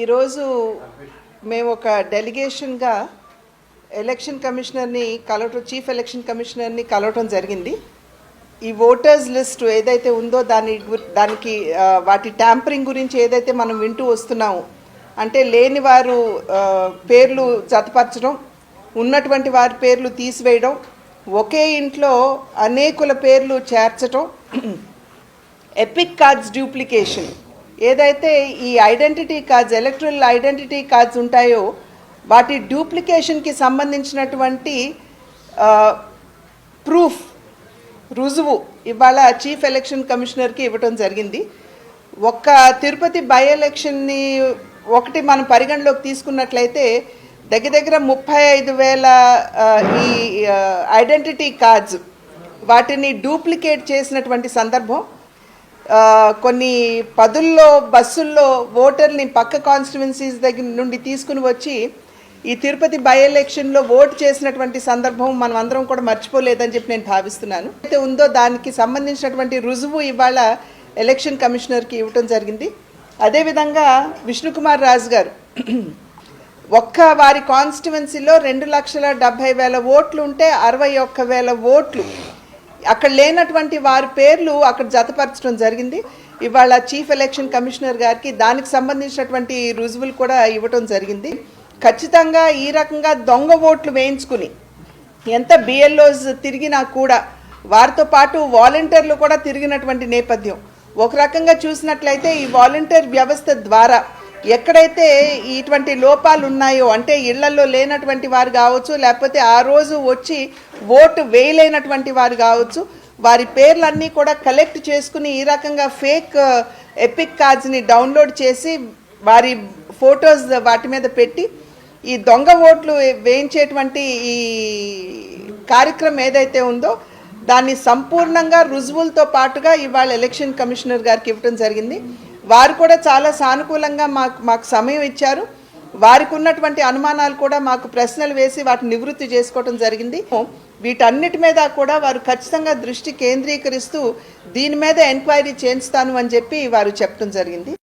ఈరోజు మేము ఒక డెలిగేషన్గా ఎలక్షన్ కమిషనర్ని కలవటం, చీఫ్ ఎలక్షన్ కమిషనర్ని కలవటం జరిగింది. ఈ ఓటర్స్ లిస్ట్ ఏదైతే ఉందో దానికి వాటి ట్యాంపరింగ్ గురించి ఏదైతే మనం వింటూ వస్తున్నాము, అంటే లేని వారు పేర్లు జతపరచడం, ఉన్నటువంటి వారి పేర్లు తీసివేయడం, ఒకే ఇంట్లో అనేకుల పేర్లు చేర్చడం, ఎపిక్ కార్డ్స్ డూప్లికేషన్, ఏదైతే ఈ identity cards, electoral identity cards ఉంటాయో వాటి డూప్లికేషన్కి సంబంధించినటువంటి ప్రూఫ్, రుజువు ఇవాళ చీఫ్ ఎలక్షన్ కమిషనర్కి ఇవ్వటం జరిగింది. ఒక్క తిరుపతి బై ఎలక్షన్ని ఒకటి మనం పరిగణలోకి తీసుకున్నట్లయితే దగ్గర 35,000 ఈ ఐడెంటిటీ కార్డ్స్ వాటిని డూప్లికేట్ చేసినటువంటి సందర్భం. కొన్ని పదుల్లో బస్సుల్లో ఓటర్ని పక్క కాన్స్టిట్యువెన్సీస్ దగ్గర నుండి తీసుకుని వచ్చి ఈ తిరుపతి బై ఎలక్షన్లో ఓటు చేసినటువంటి సందర్భం మనం అందరం కూడా మర్చిపోలేదని చెప్పి నేను భావిస్తున్నాను. అయితే ఉందో దానికి సంబంధించినటువంటి రుజువు ఇవాళ ఎలక్షన్ కమిషనర్కి ఇవ్వటం జరిగింది. అదేవిధంగా విష్ణుకుమార్ రాజు గారు ఒక్క వారి కాన్స్టిట్యువెన్సీలో 2,70,000 ఓట్లు ఉంటే 61,000 ఓట్లు అక్కడ లేనటువంటి వారి పేర్లు అక్కడ జతపరచడం జరిగింది. ఇవాళ చీఫ్ ఎలక్షన్ కమిషనర్ గారికి దానికి సంబంధించినటువంటి రుజువులు కూడా ఇవ్వటం జరిగింది. ఖచ్చితంగా ఈ రకంగా దొంగ ఓట్లు వేయించుకుని ఎంత బిఎల్ఓస్ తిరిగినా కూడా వారితో పాటు వాలంటీర్లు కూడా తిరిగినటువంటి నేపథ్యం. ఒక రకంగా చూసినట్లయితే ఈ వాలంటీర్ వ్యవస్థ ద్వారా ఎక్కడైతే ఇటువంటి లోపాలు ఉన్నాయో, అంటే ఇళ్లలో లేనటువంటి వారు కావచ్చు, లేకపోతే ఆ రోజు వచ్చి ఓటు వేయలేనటువంటి వారు కావచ్చు, వారి పేర్లన్నీ కూడా కలెక్ట్ చేసుకుని ఈ రకంగా ఫేక్ ఎపిక్ కార్డ్స్ని డౌన్లోడ్ చేసి వారి ఫొటోస్ వాటి మీద పెట్టి ఈ దొంగ ఓట్లు వేయించేటువంటి ఈ కార్యక్రమం ఏదైతే ఉందో దాన్ని సంపూర్ణంగా రుజువులతో పాటుగా ఇవాళ ఎలక్షన్ కమిషనర్ గారికి ఇవ్వడం జరిగింది. వారు కూడా చాలా సానుకూలంగా మాకు సమయం ఇచ్చారు. వారికి ఉన్నటువంటి అనుమానాలు కూడా మాకు ప్రశ్నలు వేసి వాటిని నివృత్తి చేసుకోవడం జరిగింది. వీటన్నిటి మీద కూడా వారు ఖచ్చితంగా దృష్టి కేంద్రీకరిస్తూ దీని మీద ఎంక్వైరీ చేస్తాను అని చెప్పి వారు చెప్పడం జరిగింది.